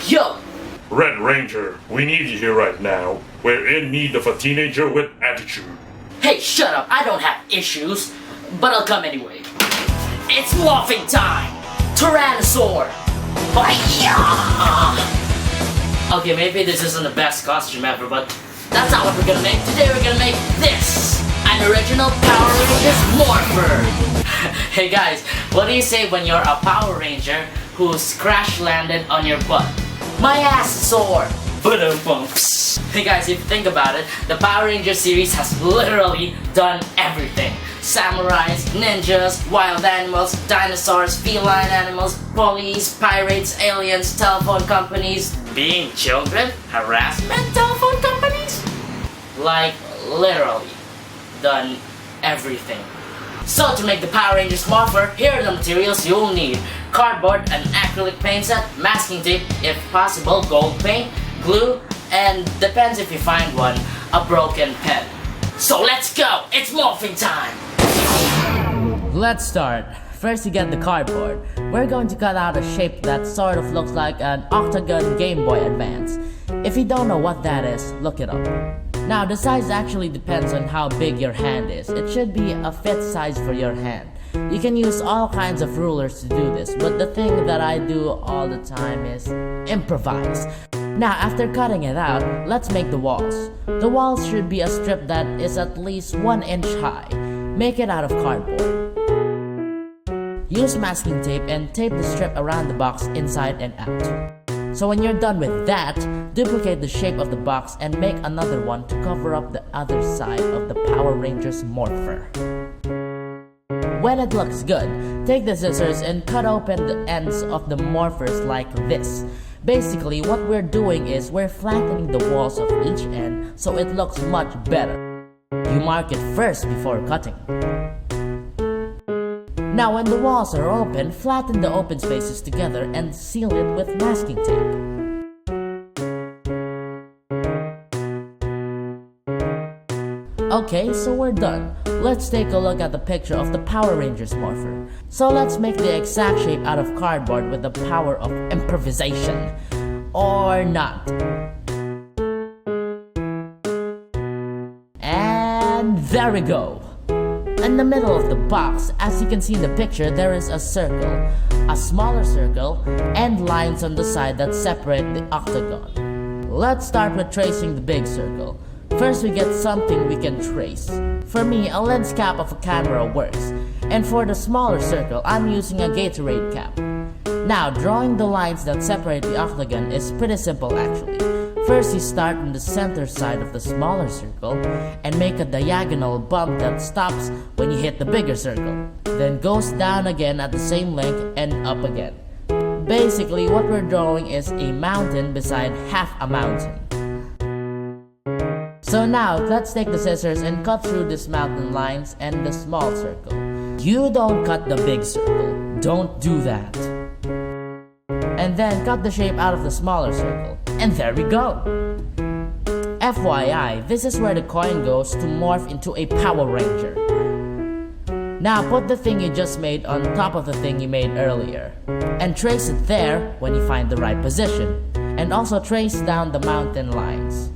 Yo! Red Ranger, we need you here right now. We're in need of a teenager with attitude. Hey, shut up, I don't have issues. But I'll come anyway. It's morphing time! Tyrannosaur! Okay, maybe this isn't the best costume ever, but that's not what we're gonna make. Today we're gonna make this! An original Power Rangers Morpher! Hey guys, what do you say when you're a Power Ranger who's crash landed on your butt? My ass is sore! Ba-dum-bumps. Hey guys, if you think about it, the Power Rangers series has literally done everything. Samurais, ninjas, wild animals, dinosaurs, feline animals, police, pirates, aliens, telephone companies, being children, harassment telephone companies? Like, literally done everything. So to make the Power Rangers Morpher, here are the materials you'll need. Cardboard, an acrylic paint set, masking tape, if possible, gold paint, glue, and depends if you find one, a broken pen. So let's go! It's morphing time! Let's start. First you get the cardboard. We're going to cut out a shape that sort of looks like an octagon Game Boy Advance. If you don't know what that is, look it up. Now the size actually depends on how big your hand is. It should be a fit size for your hand. You can use all kinds of rulers to do this, but the thing that I do all the time is improvise. Now after cutting it out, let's make the walls. The walls should be a strip that is at least 1 inch high. Make it out of cardboard. Use masking tape and tape the strip around the box inside and out. So when you're done with that, duplicate the shape of the box and make another one to cover up the other side of the Power Rangers Morpher. When it looks good, take the scissors and cut open the ends of the morphers like this. Basically, what we're doing is we're flattening the walls of each end so it looks much better. You mark it first before cutting. Now when the walls are open, flatten the open spaces together and seal it with masking tape. Okay, so we're done. Let's take a look at the picture of the Power Rangers Morpher. So let's make the exact shape out of cardboard with the power of improvisation. Or not. And there we go. In the middle of the box, as you can see in the picture, there is a circle, a smaller circle, and lines on the side that separate the octagon. Let's start with tracing the big circle. First we get something we can trace. For me, a lens cap of a camera works. And for the smaller circle, I'm using a Gatorade cap. Now, drawing the lines that separate the octagon is pretty simple actually. First you start on the center side of the smaller circle and make a diagonal bump that stops when you hit the bigger circle. Then goes down again at the same length and up again. Basically, what we're drawing is a mountain beside half a mountain. So now, let's take the scissors and cut through these mountain lines and the small circle. You don't cut the big circle. Don't do that. And then cut the shape out of the smaller circle. And there we go! FYI, this is where the coin goes to morph into a Power Ranger. Now put the thing you just made on top of the thing you made earlier. And trace it there when you find the right position. And also trace down the mountain lines.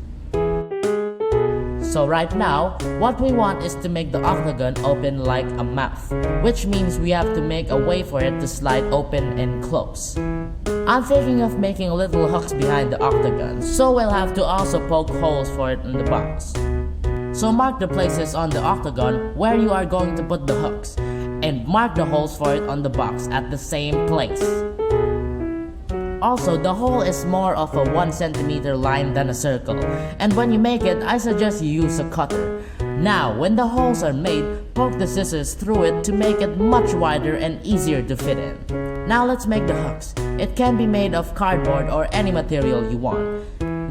So right now, what we want is to make the octagon open like a mouth, which means we have to make a way for it to slide open and close. I'm thinking of making little hooks behind the octagon, so we'll have to also poke holes for it in the box. So mark the places on the octagon where you are going to put the hooks, and mark the holes for it on the box at the same place. Also, the hole is more of a 1 centimeter line than a circle, and when you make it, I suggest you use a cutter. Now, when the holes are made, poke the scissors through it to make it much wider and easier to fit in. Now let's make the hooks. It can be made of cardboard or any material you want.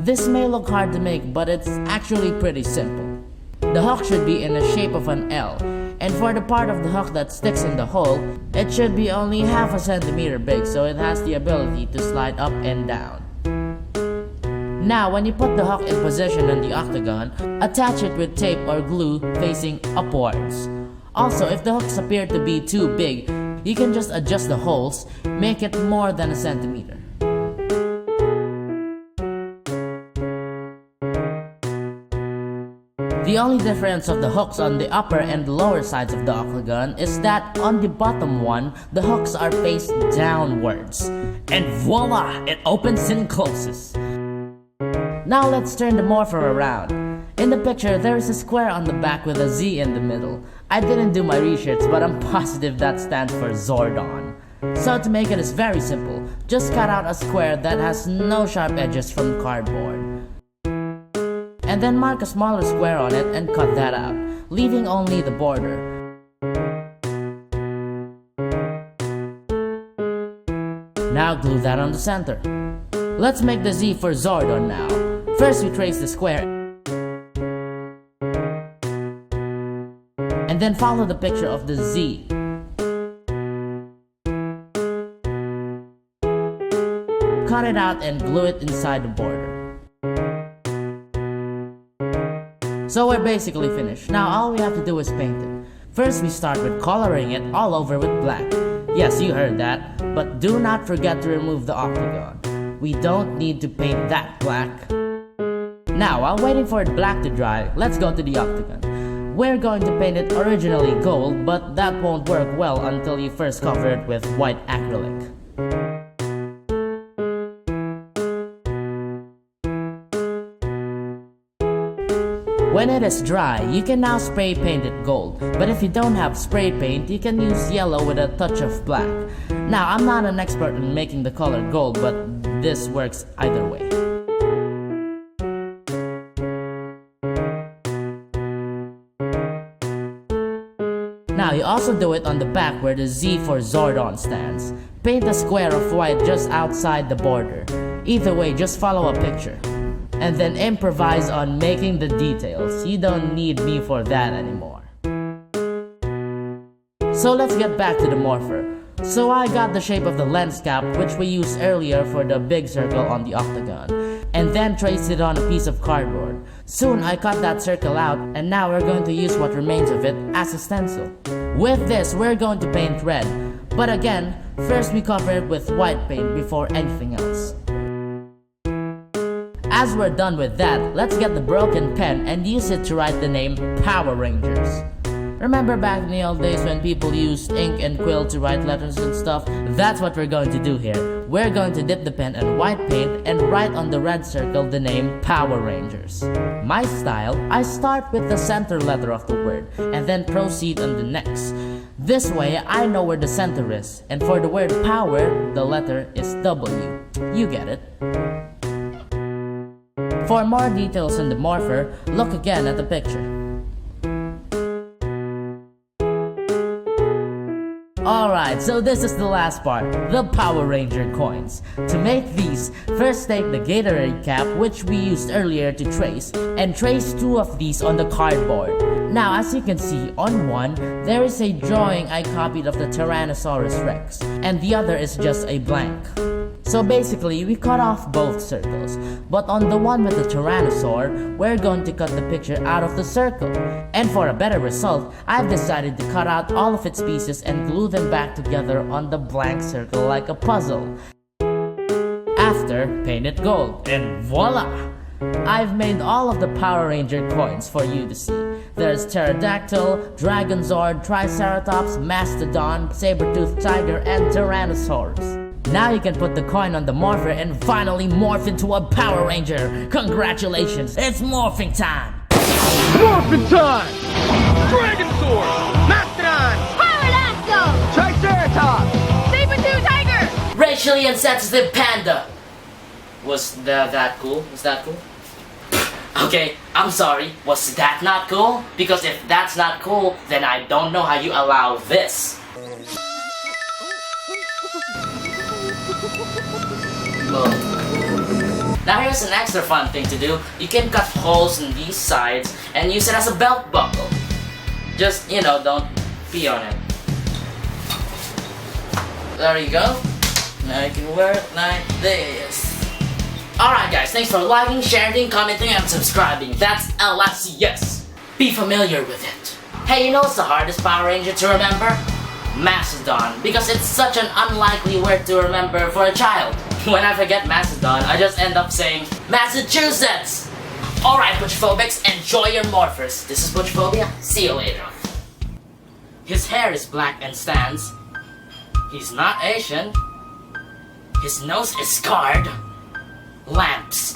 This may look hard to make, but it's actually pretty simple. The hook should be in the shape of an L, and for the part of the hook that sticks in the hole, it should be only half a centimeter big so it has the ability to slide up and down. Now when you put the hook in position on the octagon, attach it with tape or glue facing upwards. Also, if the hooks appear to be too big, you can just adjust the holes, make it more than a centimeter. The only difference of the hooks on the upper and lower sides of the octagon is that on the bottom one, the hooks are faced downwards. And voila! It opens and closes. Now let's turn the morpher around. In the picture, there is a square on the back with a Z in the middle. I didn't do my research, but I'm positive that stands for Zordon. So to make it is very simple. Just cut out a square that has no sharp edges from cardboard. And then mark a smaller square on it and cut that out, leaving only the border. Now glue that on the center. Let's make the Z for Zordon now. First we trace the square, and then follow the picture of the Z. Cut it out and glue it inside the border. So we're basically finished. Now all we have to do is paint it. First we start with coloring it all over with black. Yes, you heard that, but do not forget to remove the octagon. We don't need to paint that black. Now, while waiting for it black to dry, let's go to the octagon. We're going to paint it originally gold, but that won't work well until you first cover it with white acrylic. When it is dry, you can now spray paint it gold, but if you don't have spray paint, you can use yellow with a touch of black. Now, I'm not an expert in making the color gold, but this works either way. Now, you also do it on the back where the Z for Zordon stands. Paint a square of white just outside the border. Either way, just follow a picture. And then improvise on making the details. You don't need me for that anymore. So let's get back to the morpher. So I got the shape of the lens cap, which we used earlier for the big circle on the octagon, and then traced it on a piece of cardboard. Soon I cut that circle out, and now we're going to use what remains of it as a stencil. With this, we're going to paint red, but again, first we cover it with white paint before anything else. As we're done with that, let's get the broken pen and use it to write the name Power Rangers. Remember back in the old days when people used ink and quill to write letters and stuff? That's what we're going to do here. We're going to dip the pen in white paint and write on the red circle the name Power Rangers. My style, I start with the center letter of the word and then proceed on the next. This way I know where the center is, and for the word power, the letter is W. You get it. For more details on the morpher, look again at the picture. Alright, so this is the last part, the Power Ranger coins. To make these, first take the Gatorade cap, which we used earlier to trace, and trace 2 of these on the cardboard. Now, as you can see, on one, there is a drawing I copied of the Tyrannosaurus Rex, and the other is just a blank. So basically, we cut off both circles, but on the one with the Tyrannosaur, we're going to cut the picture out of the circle. And for a better result, I've decided to cut out all of its pieces and glue them back together on the blank circle like a puzzle. After, paint it gold, and voila! I've made all of the Power Ranger coins for you to see. There's Pterodactyl, Dragonzord, Triceratops, Mastodon, Saber-toothed Tiger, and Tyrannosaurus. Now you can put the coin on the morpher and finally morph into a Power Ranger. Congratulations, it's morphing time! Morphin' time! Dragonzord! Mastodon! Pterodactyl! Triceratops! Saber-tooth tiger! Racially insensitive panda! Was that cool? Was that cool? Okay, I'm sorry. Was that not cool? Because if that's not cool, then I don't know how you allow this. Now here's an extra fun thing to do. You can cut holes in these sides and use it as a belt buckle. Just, don't pee on it. There you go. Now you can wear it like this. Alright guys, thanks for liking, sharing, commenting, and subscribing. That's LSCS. Be familiar with it. Hey, you know what's the hardest Power Ranger to remember? Mastodon, because it's such an unlikely word to remember for a child. When I forget Mastodon, I just end up saying Massachusetts! Alright, Buchaphobics, enjoy your morphers. This is Buchaphobia. See you later. His hair is black and stands. He's not Asian. His nose is scarred. Lamps.